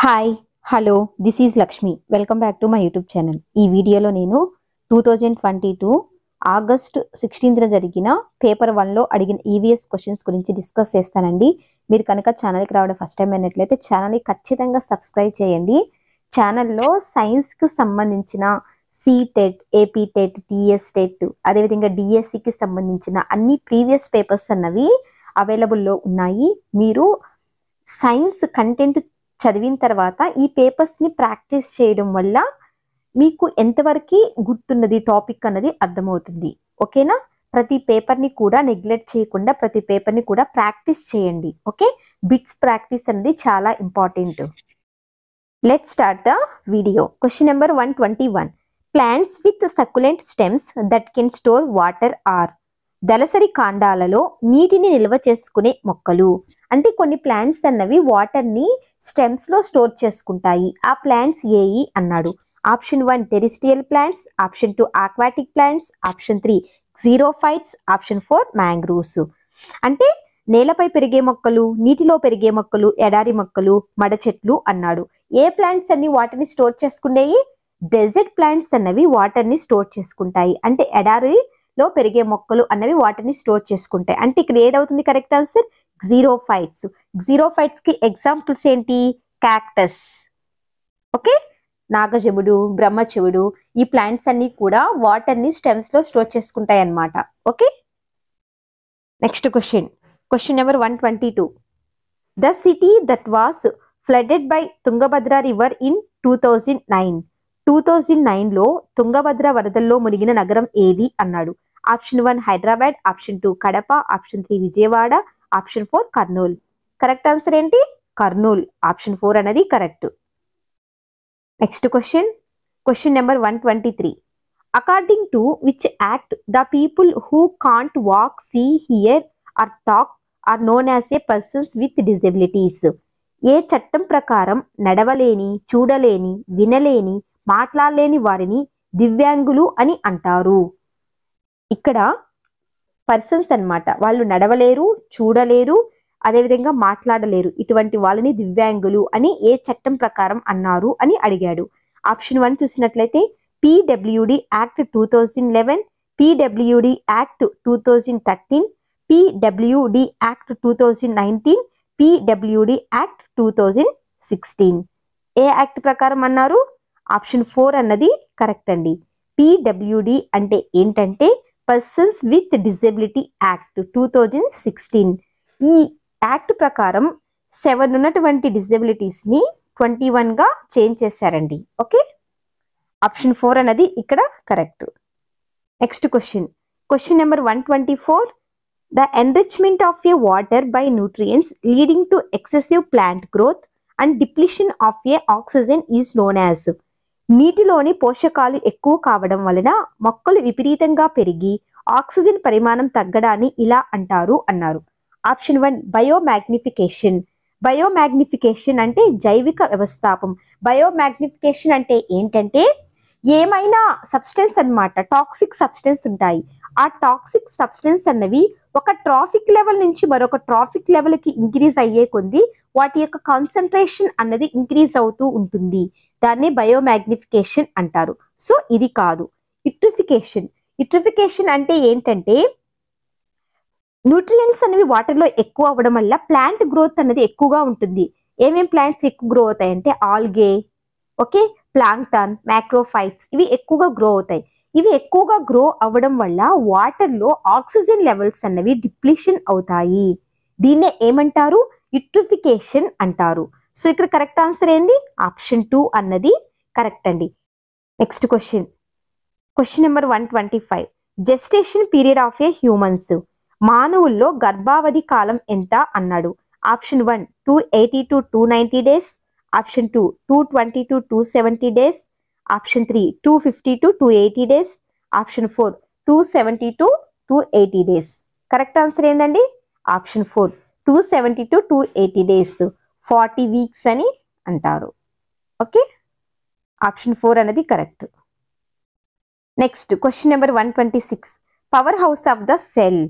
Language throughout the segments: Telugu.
Hi hello this is Lakshmi welcome back to my YouTube channel. ఈ వీడియోలో నేను 2022 ఆగస్ట్ 16న జరిగిన పేపర్ 1లో అడిగిన ఈవీఎస్ క్వశ్చన్స్ గురించి డిస్కస్ చేస్తానండి. మీరు కనుక ఛానల్కి రావడం ఫస్ట్ టైం అయినట్లయితే ఛానల్ని ఖచ్చితంగా సబ్స్క్రైబ్ చేయండి. ఛానల్లో సైన్స్కి సంబంధించిన సీటెట్, ఏపీటెట్, టీఎస్ టెట్, అదేవిధంగా డిఎస్సికి సంబంధించిన అన్ని ప్రీవియస్ పేపర్స్ అన్నవి అవైలబుల్లో ఉన్నాయి. మీరు సైన్స్ కంటెంట్ చదివిన తర్వాత ఈ పేపర్స్ని ప్రాక్టీస్ చేయడం వల్ల మీకు ఎంతవరకు గుర్తున్నది టాపిక్ అన్నది అర్థమవుతుంది. ఓకేనా? ప్రతి పేపర్ని కూడా నెగ్లెక్ట్ చేయకుండా ప్రతి పేపర్ని కూడా ప్రాక్టీస్ చేయండి. ఓకే, బిట్స్ ప్రాక్టీస్ అనేది చాలా important. Let's start the video. Question number 121. Plants with succulent stems that can store water are. దళసరి కాండాలలో నీటిని నిల్వ చేసుకునే మొక్కలు. అంటే కొన్ని ప్లాంట్స్ అన్నవి వాటర్ని స్టెమ్స్లో స్టోర్ చేసుకుంటాయి. ఆ ప్లాంట్స్ ఏయి అన్నాడు. Option 1 terrestrial plants, option 2 aquatic plants, option 3 xerophytes, option 4 mangroves. అంటే నేలపై పెరిగే మొక్కలు, నీటిలో పెరిగే మొక్కలు, ఎడారి మొక్కలు, మడ చెట్లు అన్నాడు. ఏ ప్లాంట్స్ అన్ని వాటర్ని స్టోర్ చేసుకునేవి? డెజర్ట్ ప్లాంట్స్ అన్నవి వాటర్ని స్టోర్ చేసుకుంటాయి. అంటే ఎడారిలో పెరిగే మొక్కలు అన్నవి వాటర్ని స్టోర్ చేసుకుంటాయి. అంటే ఇక్కడ ఏదవుతుంది కరెక్ట్ ఆన్సర్? జీరోఫైట్స్. జీరోఫైట్స్ కి ఎగ్జాంపుల్స్ ఏంటి? క్యాక్టస్, ఓకే, నాగజముడు, బ్రహ్మచెవుడు, ఈ ప్లాంట్స్ అన్ని కూడా వాటర్ని స్టెమ్స్ లో స్టోర్ చేసుకుంటాయి అన్నమాట. Okay, next question. Question number 122. The city that was flooded by Tungabhadra river in 2009. 2009లో తుంగభద్ర వరదల్లో మునిగిన నగరం ఏది అన్నాడు. Option 1 Hyderabad, option 2 Kadapa, option 3 Vijayawada, option 4 Kurnool. Correct answer ఏంటి? కర్నూలు. ఆప్షన్ 4 అనేది correct. Next question. Question number 123. According to which act the people who can't walk, see, hear or talk are known as a persons with disabilities. ఏ చట్టం ప్రకారం నడవలేని, చూడలేని, వినలేని, మాట్లాడలేని వారిని దివ్యాంగులు అని అంటారు? ఇక్కడ పర్సన్స్ అన్నమాట. వాళ్ళు నడవలేరు, చూడలేరు, అదేవిధంగా మాట్లాడలేరు. ఇటువంటి వాళ్ళని దివ్యాంగులు అని ఏ చట్టం ప్రకారం అన్నారు అని అడిగాడు. ఆప్షన్ 1 చూసినట్లయితే PWD act 2011, PWD act 2013, PWD act 2019, PWD act 2016. ఏ యాక్ట్ ప్రకారం అన్నారు? ఆప్షన్ 4 అన్నది కరెక్ట్ అండి. పీడబ్ల్యూడి అంటే ఏంటంటే పర్సన్స్ విత్ డిజబిలిటీ యాక్ట్ 2016. ఈ యాక్ట్ ప్రకారం 7 ఉన్నటువంటి డిజబిలిటీస్ని 21గా చేంజ్ చేశారండి. ఓకే, ఆప్షన్ 4 అనేది ఇక్కడ correct. Next question. Question number 124. The enrichment of A water by nutrients leading to excessive plant growth and depletion of A oxygen is known as. నీటిలోని పోషకాలు ఎక్కువ కావడం వలన మొక్కలు విపరీతంగా పెరిగి ఆక్సిజన్ పరిమాణం తగ్గడాన్ని ఇలా అంటారు అన్నారు. Option 1 biomagnification. బయోమాగ్నిఫికేషన్ అంటే జైవిక వ్యవస్థాపం. బయోమాగ్నిఫికేషన్ అంటే ఏంటంటే ఏమైనా సబ్స్టెన్స్ అన్నమాట, టాక్సిక్ సబ్స్టెన్స్ ఉంటాయి. ఆ టాక్సిక్ సబ్స్టెన్స్ అన్నవి ఒక ట్రాఫిక్ లెవెల్ నుంచి మరొక ట్రాఫిక్ లెవెల్కి ఇంక్రీజ్ అయ్యే కొద్దీ వాటి యొక్క కాన్సన్ట్రేషన్ అన్నది ఇంక్రీజ్ అవుతూ ఉంటుంది. దాన్ని బయోమాగ్నిఫికేషన్ అంటారు. సో ఇది కాదు. ఇట్రిఫికేషన్. ఇట్రిఫికేషన్ అంటే ఏంటంటే న్యూట్రియంట్స్ అనేవి వాటర్లో ఎక్కువ అవ్వడం వల్ల ప్లాంట్ గ్రోత్ అనేది ఎక్కువగా ఉంటుంది. ఏమేం ప్లాంట్స్ ఎక్కువ గ్రో అవుతాయంటే ఆల్గే, ఓకే, ప్లాంక్టన్, మ్యాక్రోఫైట్స్, ఇవి ఎక్కువగా గ్రో అవుతాయి. ఇవి ఎక్కువగా గ్రో అవ్వడం వల్ల వాటర్లో ఆక్సిజన్ లెవెల్స్ అన్నవి డిప్లీషన్ అవుతాయి. దీన్నే ఏమంటారు? యుట్రిఫికేషన్ అంటారు. సో ఇక్కడ కరెక్ట్ ఆన్సర్ ఏంది? ఆప్షన్ 2 అన్నది కరెక్ట్ అండి. Next question. Question number 125. Gestation period of A humans. మానవుల్లో గర్భావధి కాలం ఎంత అన్నాడు. Option 1 280 to 290 days, option 2 220 to 270 days, option 3 250 to 280 days, option 4 270 to 280 days. Correct answer ఏందండి? ఆప్షన్ 4 270 to 280 డేస్, 40 వీక్స్ అని అంటారు. ఓకే, ఆప్షన్ 4 అనేది correct. Next question number 126. Power house of the cell.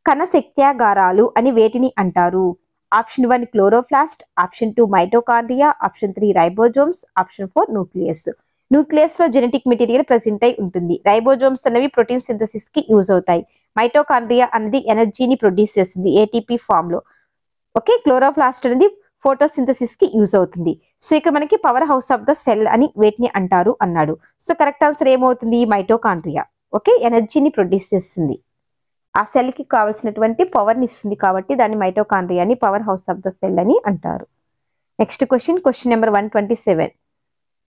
కణ శక్త్యాగారాలు అని వేటిని అంటారు? Option 1 chloroplast, option 2 mitochondria, option 3 ribosomes, option 4 nucleus. Nucleus లో జెనెటిక్ మెటీరియల్ ప్రెసెంట్ అయి ఉంటుంది. రైబోజోమ్స్ అనేవి ప్రోటీన్ సింథసిస్ కి యూజ్ అవుతాయి. మైటోకాండ్రియా అనేది ఎనర్జీని ప్రొడ్యూస్ చేస్తుంది ఏటీపీ ఫామ్ లో. ఓకే, క్లోరోప్లాస్ట్ అనేది ఫోటోసింథసిస్ కి యూజ్ అవుతుంది. సో ఇక్కడ మనకి power house of the cell అని వేటిని అంటారు అన్నాడు. సో కరెక్ట్ ఆన్సర్ ఏమవుతుంది? మైటోకాండ్రియా. ఓకే, ఎనర్జీని ప్రొడ్యూస్ చేస్తుంది, ఆ సెల్ కి కావాల్సినటువంటి పవర్ ని ఇస్తుంది కాబట్టి దాన్ని మైటోకాండ్రియా అని, power house of the cell అని అంటారు. Next question number 127.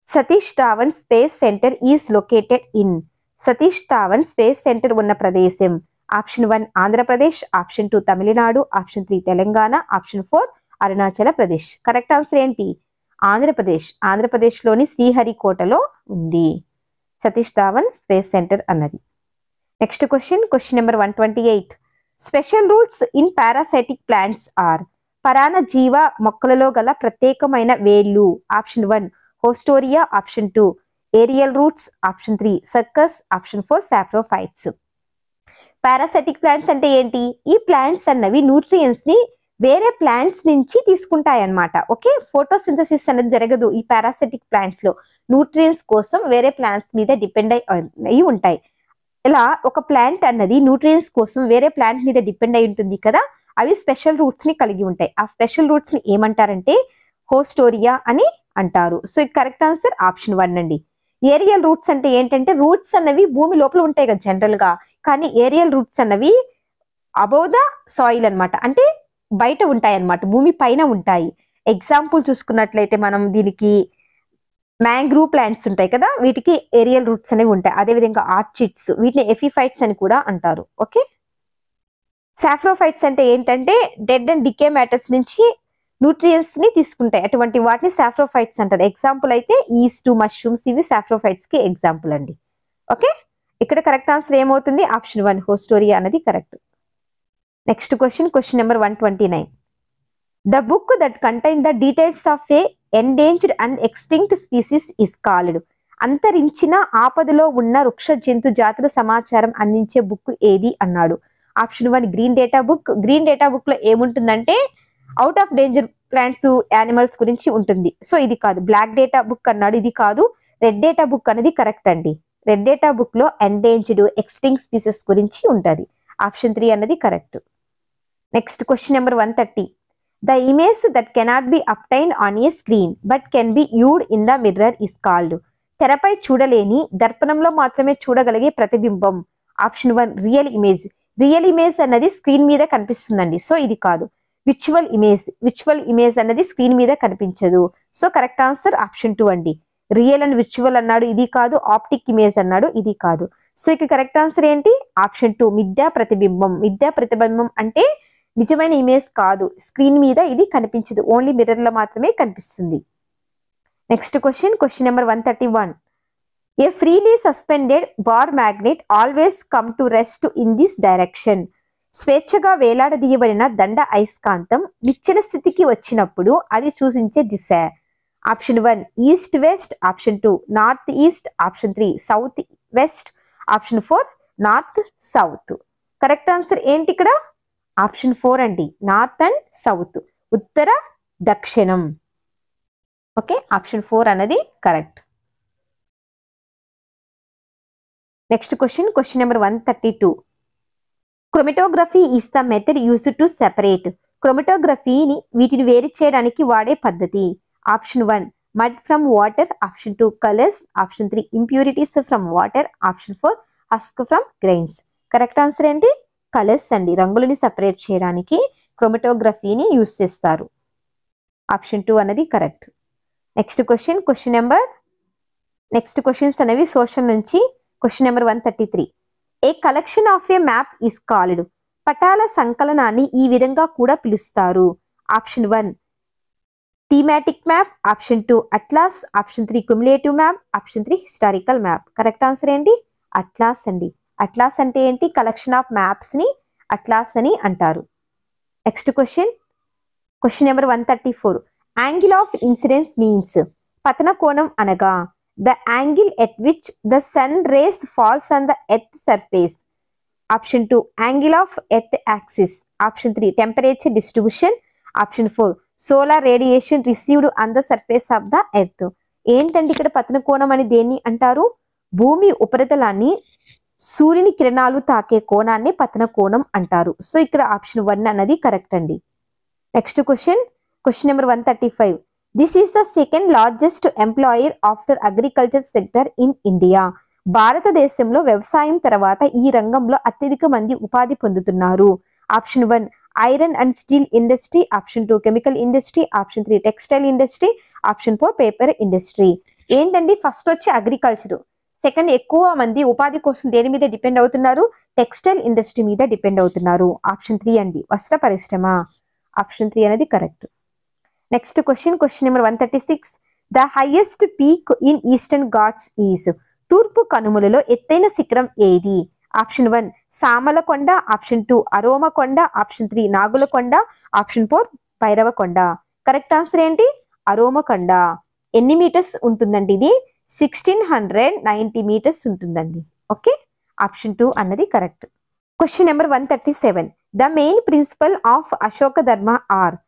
Satish Dhawan space centre is located in. Satish Dhawan space centre ఉన్న ప్రదేశం. Option 1 Andhra Pradesh, option 2 Tamil Nadu, option 3 Telangana, option 4 Arunachal Pradesh. Correct answer ఏంటి? ఆంధ్రప్రదేశ్. ఆంధ్రప్రదేశ్లోని శ్రీహరికోటలో ఉంది సతీష్ ధావన్ స్పేస్ సెంటర్ అన్నది. Next question number 128. Special roots in parasitic plants are. పరాణ జీవ మొక్కలలో గల ప్రత్యేకమైన వేళ్ళు. Option 1 haustoria, option 2 aerial roots, option 3 circus, option 4 saprophytes. Parasitic plants అంటే ఏంటి? ఈ ప్లాంట్స్ అన్నవి న్యూట్రియన్స్ ని వేరే ప్లాంట్స్ నుంచి తీసుకుంటాయి అన్నమాట. ఓకే, ఫోటోసింథసిస్ అనేది జరగదు ఈ పారాసైటిక్ ప్లాంట్స్ లో. న్యూట్రియన్స్ కోసం వేరే ప్లాంట్స్ మీద డిపెండ్ అయి ఉంటాయి. ఇలా ఒక ప్లాంట్ అన్నది న్యూట్రియన్స్ కోసం వేరే ప్లాంట్ మీద డిపెండ్ అయి ఉంటుంది కదా, అవి స్పెషల్ రూట్స్ ని కలిగి ఉంటాయి. ఆ స్పెషల్ రూట్స్ ని ఏమంటారంటే హోస్టోరియా అని అంటారు. సో కరెక్ట్ ఆన్సర్ ఆప్షన్ 1 అండి. ఏరియల్ రూట్స్ అంటే ఏంటంటే రూట్స్ అన్నవి భూమి లోపల ఉంటాయి కదా జనరల్ గా, కానీ ఏరియల్ రూట్స్ అన్నవి అబౌవ్ ద సాయిల్ అన్నమాట, అంటే బయట ఉంటాయి అన్నమాట, భూమి పైన ఉంటాయి. ఎగ్జాంపుల్ చూసుకున్నట్లయితే మనం దీనికి మ్యాంగ్రూవ్ ప్లాంట్స్ ఉంటాయి కదా, వీటికి ఏరియల్ రూట్స్ అనేవి ఉంటాయి. అదేవిధంగా ఆర్చిడ్స్, వీటిని ఎఫిఫైట్స్ అని కూడా అంటారు. ఓకే, సాఫ్రోఫైట్స్ అంటే ఏంటంటే డెడ్ అండ్ డికే మ్యాటర్స్ నుంచి న్యూట్రియన్స్ ని తీసుకుంటాయి, అటువంటి వాటిని సాఫ్రోఫైట్స్ అంటారు. ఎగ్జాంపుల్ అయితే ఈస్ట్, మష్రూమ్స్, ఇవి సాఫ్రోఫైట్స్ కి ఎగ్జాంపుల్ అండి. ఓకే, ఇక్కడ కరెక్ట్ ఆన్సర్ ఏమవుతుంది? ఆప్షన్ 1 హోస్టోరియా అనేది correct. Next question number 129. The book that contain the details of a endangered and extinct species is called. అంతరించిన ఆపదలో ఉన్న వృక్ష జంతు జాతుల సమాచారం అందించే బుక్ ఏది అన్నాడు. Option 1 green data book. Green data book లో ఏముంటుందంటే out of danger plants, animals గురించి ఉంటుంది. సో ఇది కాదు. బ్లాక్ డేటా బుక్ అన్నాడు, ఇది కాదు. రెడ్ డేటా బుక్ అనేది కరెక్ట్ అండి. రెడ్ డేటా బుక్ లో ఎండేంజర్డ్, ఎక్స్టింక్ట్ స్పీసెస్ గురించి ఉంటుంది. ఆప్షన్ 3 అన్నది correct. Next number 130. The image that cannot be obtained on a screen but can be యూడ్ in the mirror is called. తెరపై చూడలేని, దర్పణంలో మాత్రమే చూడగలిగే ప్రతిబింబం. Option 1 real image. Real image అన్నది స్క్రీన్ మీద కనిపిస్తుందండి, సో ఇది కాదు. విచువల్ ఇమేజ్. విచువల్ ఇమేజ్ అన్నది స్క్రీన్ మీద కనిపించదు. సో కరెక్ట్ ఆన్సర్ ఆప్షన్ 2 అండి. రియల్ అండ్ విచువల్ అన్నాడు, ఇది కాదు. ఆప్టిక్ ఇమేజ్ అన్నాడు, ఇది కాదు. సో ఇక కరెక్ట్ ఆన్సర్ ఏంటి? ఆప్షన్ 2 మిథ్యా ప్రతిబింబం. మిథ్యా ప్రతిబింబం అంటే నిజమైన ఇమేజ్ కాదు, స్క్రీన్ మీద ఇది కనిపించదు, ఓన్లీ మిర్రర్ లో మాత్రమే కనిపిస్తుంది. Next question number 131. A freely suspended bar magnet always come to rest in this direction. స్వేచ్ఛగా వేలాడదీయబడిన దండ అయస్కాంతం నిశ్చల స్థితికి వచ్చినప్పుడు అది సూచించే దిశ. Option 1 east west, option 2 north east, option 3 south west, option 4 north south. Correct answer ఏంటి ఇక్కడ? ఆప్షన్ 4 అండి, నార్త్ అండ్ సౌత్, ఉత్తర దక్షిణం. ఓకే, ఆప్షన్ 4 అనేది correct. Next question number 132. Chromatography is the method used to separate. క్రోమటోగ్రఫీని వీటిని వేరు చేయడానికి వాడే పద్ధతి. Option 1 mud from water, option 2 colours, option 3 impurities from water, option 4 husk from grains. Correct answer ఏంటి? కలర్స్ అండి. రంగులని సెపరేట్ చేయడానికి క్రోమటోగ్రఫీని యూజ్ చేస్తారు. ఆప్షన్ 2 అనేది కరెక్ట్. నెక్స్ట్ క్వశ్చన్స్ అనేవి సోషల్ నుంచి. Question number 133. A collection of a map is called. పటాల సంకలనాన్ని ఈ విధంగా కూడా పిలుస్తారు. Option 1 thematic map, option 2 atlas, option 3 cumulative map, option 3 historical map. Correct answer ఏంటి? అట్లాస్ అండి. అట్లాస్ అంటే ఏంటి? కలెక్షన్ ఆఫ్ మ్యాప్స్ ని అట్లాస్ అని అంటారు. Next question number 134. Angle of incidence means. పతన కోణం అనగా the angle at which the sun rays falls on the earth surface. Option 2 angle of earth axis, option 3 temperature distribution, option 4 solar radiation received on the surface of the earth. ఏంటంటే ఇక్కడ పతన కోణం అని దేన్ని అంటారు? భూమి ఉపరితలాన్ని సూర్యుని కిరణాలు తాకే కోణాన్ని పతన కోణం అంటారు. సో ఇక్కడ ఆప్షన్ 1 అన్నది కరెక్ట్ అండి. Next question number 135. This is the second largest employer after agriculture sector in India. భారతదేశంలో వ్యవసాయం తర్వాత ఈ రంగంలో అత్యధిక మంది ఉపాధి పొందుతున్నారు. Option 1 iron and steel industry, option 2 chemical industry, option 3 textile industry, option 4 paper industry. ఏంటండి ఫస్ట్ వచ్చి అగ్రికల్చర్, సెకండ్ ఎక్కువ మంది ఉపాధి కోసం దేని మీద డిపెండ్ అవుతున్నారు? టెక్స్టైల్ ఇండస్ట్రీ మీద డిపెండ్ అవుతున్నారు. ఆప్షన్ 3 అండి వస్త్ర పరిశ్రమ. ఆప్షన్ 3 అనేది correct. Next question number 136. The highest peak in eastern Ghats is. తూర్పు కనుమలలో ఎత్తైన శిఖరం ఏది? Option 1 Samalakonda, option 2 Aromakonda, option 3 Nagulakonda, option 4 Bhairavakonda. Correct answer ఏంటి? అరోమకొండ. ఎన్ని మీటర్స్ ఉంటుందండి ఇది? 1690 మీటర్స్ ఉంటుందండి. ఓకే, ఆప్షన్ 2 అన్నది correct. Question number 137. The main principal of Ashoka dharma are.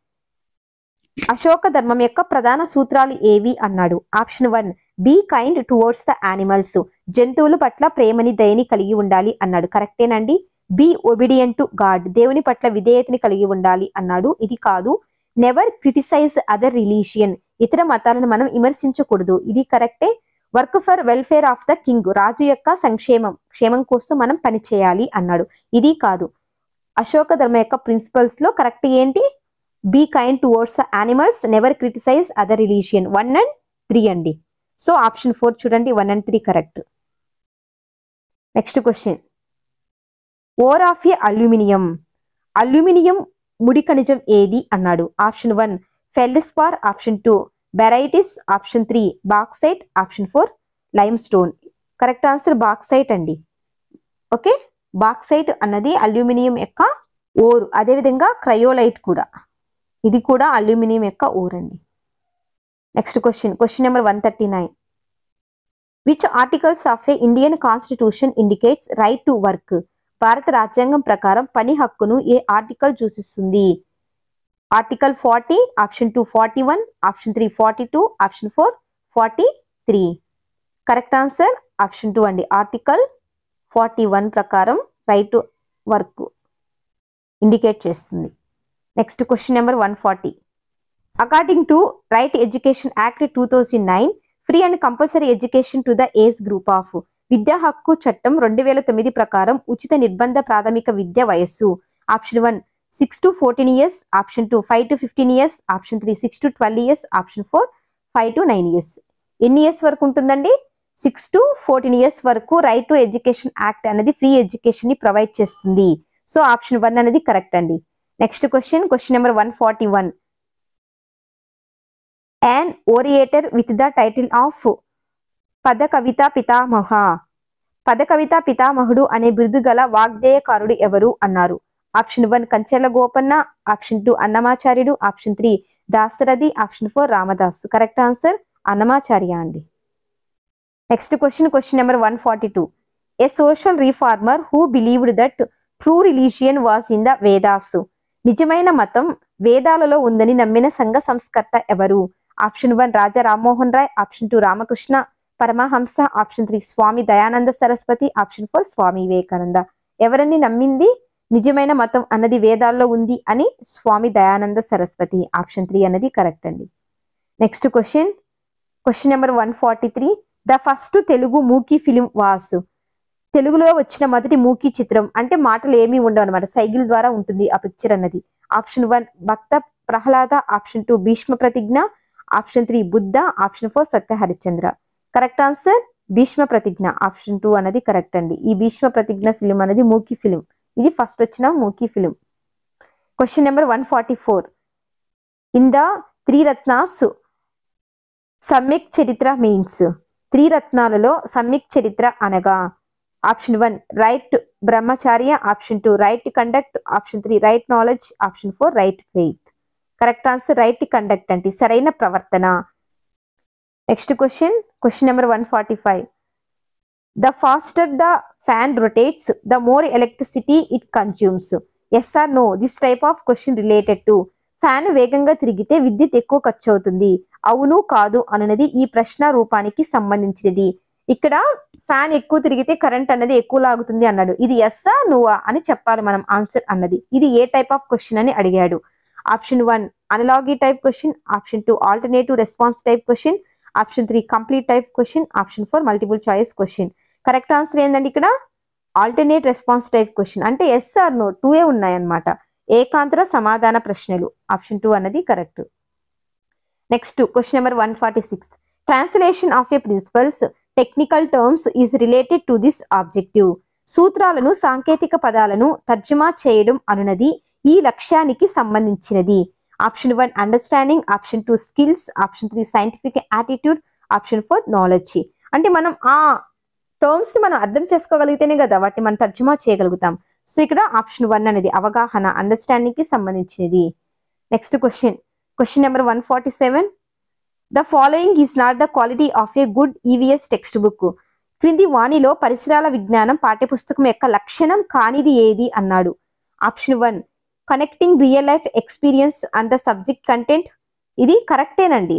అశోక ధర్మం యొక్క ప్రధాన సూత్రాలు ఏవి అన్నాడు? Option 1 be kind towards the animals. జంతువుల పట్ల ప్రేమని దయని కలిగి ఉండాలి అన్నాడు. కరెక్టేనండి. Be obedient to god. దేవుని పట్ల విధేయతని కలిగి ఉండాలి అన్నాడు. ఇది కాదు. Never criticise other religion. ఇతర మతాలను మనం విమర్శించకూడదు. ఇది కరెక్టే. Work for welfare of the king. రాజు యొక్క క్షేమం కోసం మనం పని చేయాలి అన్నాడు. ఇది కాదు. అశోక ధర్మ యొక్క ప్రిన్సిపల్స్ లో కరెక్ట్ ఏంటి? Be kind towards the animals, never criticise other religion. 1 and 3 అండి. సో ఆప్షన్ 4 చూడండి, 1 and 3 correct. Next question. Ore of a aluminium. Aluminium ముడి ఖనిజం ఏది అన్నాడు? Option 1 feldspar, option 2 barytes, option 3 bauxite, option 4 limestone. Correct answer bauxite అండి. ఓకే, బాక్సైట్ అన్నది అల్యూమినియం యొక్క ఓర్. అదేవిధంగా క్రయోలైట్ కూడా, ఇది కూడా అల్యూమినియం యొక్క ఓర్ అండి. Next question number 139. Which articles of a Indian constitution indicates right to work. భారత రాజ్యాంగం ప్రకారం పని హక్కును ఏ ఆర్టికల్ సూచిస్తుంది? Article 40, option 2 41, option 3 42, option 4 43. Correct answer option 2 అండి. ఆర్టికల్ 41 ప్రకారం రైట్ టు వర్క్ ఇండికేట్ చేస్తుంది. Next question number 140. According to right education act 2009, free and compulsory education to the age group of. విద్యా హక్కు చట్టం 2009 ప్రకారం ఉచిత నిర్బంధ ప్రాథమిక విద్య వయస్సు. Option 1 6 to 14 years, option 2 5 to 15 years, option 3 6 to 12 years, option 4 5 to 9 years. ఎన్ని ఇయర్స్ వరకు ఉంటుందండి? 6 to 14 years వరకు రైట్ టు ఎడ్యుకేషన్ యాక్ట్ అనేది ఫ్రీ ఎడ్యుకేషన్ ని ప్రొవైడ్ చేస్తుంది. సో ఆప్షన్ 1 అనేది కరెక్ట్ అండి. Next question number 141. an orator with the title of పద కవితా పితామహ. పద కవితా పితామహుడు అనే బిరుదు గల వాగ్దేయకారుడు ఎవరు అన్నారు? ఆప్షన్ 1 కంచెల గోపన్న, ఆప్షన్ 2 అన్నమాచార్యుడు, option 3 Dasarathi, option 4 Ramdas. Correct answer Annamacharya అండి. Next question number 142. A social reformer who believed that true religion was in the Vedas. నిజమైన మతం వేదాలలో ఉందని నమ్మిన సంఘ సంస్కర్త ఎవరు? Option 1 Raja Rammohan Roy, option 2 Ramakrishna Paramahamsa, option 3 Swami Dayananda Saraswati, option 4 Swami Vivekananda. ఎవరిని నమ్మింది నిజమైన మతం అన్నది వేదాల్లో ఉంది అని? స్వామి దయానంద సరస్వతి. ఆప్షన్ 3 అన్నది కరెక్ట్ అండి. Next question number 143. The first Telugu mooki film was. తెలుగులో వచ్చిన మొదటి మూకీ చిత్రం అంటే మాటలు ఏమీ ఉండవు అనమాట, సైకిల్ ద్వారా ఉంటుంది ఆ పిక్చర్ అన్నది. ఆప్షన్ 1 భక్త ప్రహ్లాద, ఆప్షన్ 2 భీష్మ ప్రతిజ్ఞ, ఆప్షన్ 3 బుద్ధ, ఆప్షన్ 4 సత్య హరిశ్చంద్ర. కరెక్ట్ ఆన్సర్ భీష్మ ప్రతిజ్ఞ. ఆప్షన్ 2 అనేది కరెక్ట్ అండి. ఈ భీష్మ ప్రతిజ్ఞ ఫిలిం అనేది మూకీ ఫిలిం. ఇది ఫస్ట్ వచ్చిన మూకీ film. Question number 144. In the Triratnas samyak charitra means. త్రిరత్నాలలో సమ్యక్ చరిత్ర అనగా? Option 1 right brahmacharya, option 2 right conduct, option 3 right knowledge, option 4 right faith. Correct answer right conduct అంటే సరైన ప్రవర్తన. Next question number 145. The faster the fan rotates the more electricity it consumes. Yes or no this type of question related to fan వేగంగా తిరిగితే విద్యుత్ ఎక్కువ ఖర్చు అవుతుంది. అవును కాదు అనున్నది ఈ ప్రశ్న రూపానికి సంబంధించినది. ఇక్కడ ఫ్యాన్ ఎక్కువ తిరిగితే కరెంట్ అన్నది ఎక్కువ లాగుతుంది అన్నాడు. ఇది ఎస్సా నువ్వా అని చెప్పాలి మనం ఆన్సర్ అన్నది. ఇది ఏ టైప్ ఆఫ్ క్వశ్చన్ అని అడిగాడు. Option 1 analogy type question, option 2 alternative response type question, option 3 complete type question, option 4 multiple choice question. Correct answer ఏంటండి ఇక్కడ ఆల్టర్నేట్ రెస్పాన్స్ టైప్ క్వశ్చన్. అంటే ఎస్ ఆర్ నో 2 ఉన్నాయన్నమాట. ఏకాంతర సమాధాన ప్రశ్నలు. ఆప్షన్ 2 అన్నది correct. Next question number 146. Translation of a principles technical terms is related to this objective. సూత్రాలను సాంకేతిక పదాలను తర్జుమా చేయడం అనునది ఈ లక్ష్యానికి సంబంధించినది. Option 1 understanding, option 2 skills, option 3 scientific attitude, option 4 knowledge. అంటే మనం ఆ టర్మ్స్ ని మనం అర్థం చేసుకోగలిగితేనే కదా వాటిని మనం తర్జుమా చేయగలుగుతాం. సో ఇక్కడ ఆప్షన్ 1 అనేది అవగాహన, అండర్స్టాండింగ్ కి సంబంధించినది. Next question number 147. The following is not the quality of a good EVS text book. క్రింది వాణిలో పరిసరాల విజ్ఞానం పాఠ్యపుస్తకం యొక్క లక్షణం కానిది ఏది అన్నాడు. Option 1 connecting real life experience and the subject content. ఇది కరెక్టేనండి.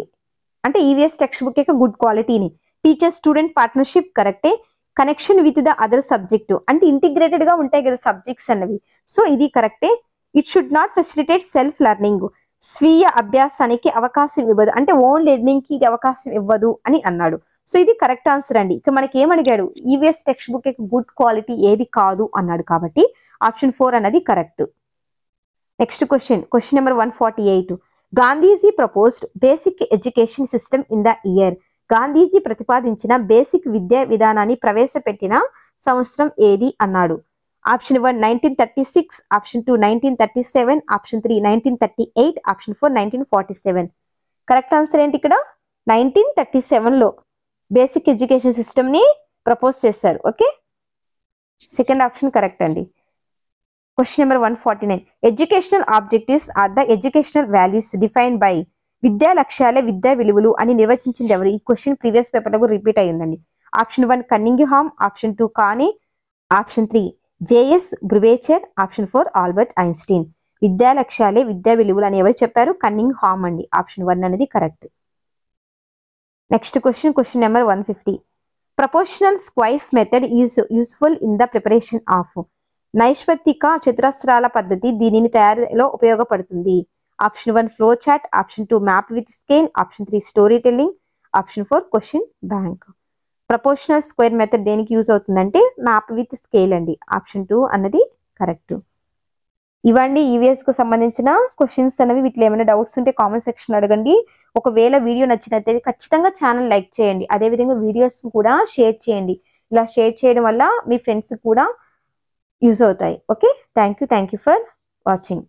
అంటే ఈవీఎస్ టెక్స్ట్ బుక్ యొక్క గుడ్ క్వాలిటీని. టీచర్ స్టూడెంట్ పార్ట్నర్షిప్ కరెక్టే. Connection with the other subject అంటే ఇంటిగ్రేటెడ్ గా ఉంటాయి కదా సబ్జెక్ట్స్ అన్నవి. సో ఇది కరెక్టే. It should not facilitate self learning. స్వీయ అభ్యాసానికి అవకాశం ఇవ్వదు. అంటే ఓన్ లెర్నింగ్ కి ఇది అవకాశం ఇవ్వదు అని అన్నాడు. సో ఇది కరెక్ట్ ఆన్సర్ అండి. ఇక మనకి ఏమడిగాడు, ఈవీఎస్ టెక్స్ట్ బుక్ యొక్క గుడ్ క్వాలిటీ ఏది కాదు అన్నాడు. కాబట్టి ఆప్షన్ 4 అన్నది correct. Next question number 148. Gandhiji proposed basic education system in the year. Gandhiji ప్రతిపాదించిన బేసిక్ విద్యా విధానాన్ని ప్రవేశపెట్టిన సంవత్సరం ఏది అన్నాడు. Option 1 1936, option 2 1937, option 3 1938, option 4 1947. Correct answer ఏంటి ఇక్కడ 1937లో బేసిక్ ఎడ్యుకేషన్ సిస్టమ్ ని ప్రపోజ్ చేశారు. ఓకే, సెకండ్ ఆప్షన్ కరెక్ట్ అండి. Question number 149. Educational objectives are the educational values defined by. విద్యా లక్ష్యాలే విద్యా విలువలు అని నిర్వచించింది ఎవరు? ఈ క్వశ్చన్ ప్రీవియస్ పేపర్ లో కూడా రిపీట్ అయ్యిందండి. Option 1 Cunningham, option 2 Kane, option 3 JS Brubacher, option 4 Albert Einstein. విద్యా లక్ష్యాలే విద్యా విలువలు అని ఎవరు చెప్పారు? కన్నింగ్హామ్ అండి. ఆప్షన్ 1 అనేది correct. Next question number 150. Proportional squares method is useful in the preparation of. నైష్పత్తిక చతురస్రాల పద్ధతి దీనిని తయారీలో ఉపయోగపడుతుంది. Option 1 flow chart, option 2 map with scale, option 3 story telling, option 4 question bank. Proportional square method దేనికి యూజ్ అవుతుందంటే మ్యాప్ విత్ స్కేల్ అండి. ఆప్షన్ 2 అన్నది కరెక్ట్. ఇవ్వండి ఈవీఎస్ కు సంబంధించిన క్వశ్చన్స్ అనేవి. వీటిలో ఏమైనా డౌట్స్ ఉంటే కామెంట్ సెక్షన్ అడగండి. ఒకవేళ వీడియో నచ్చినట్లయితే ఖచ్చితంగా ఛానల్ లైక్ చేయండి. అదేవిధంగా వీడియోస్ కూడా షేర్ చేయండి. ఇలా షేర్ చేయడం వల్ల మీ ఫ్రెండ్స్ కూడా యూజ్ అవుతాయి. Okay, thank you for watching.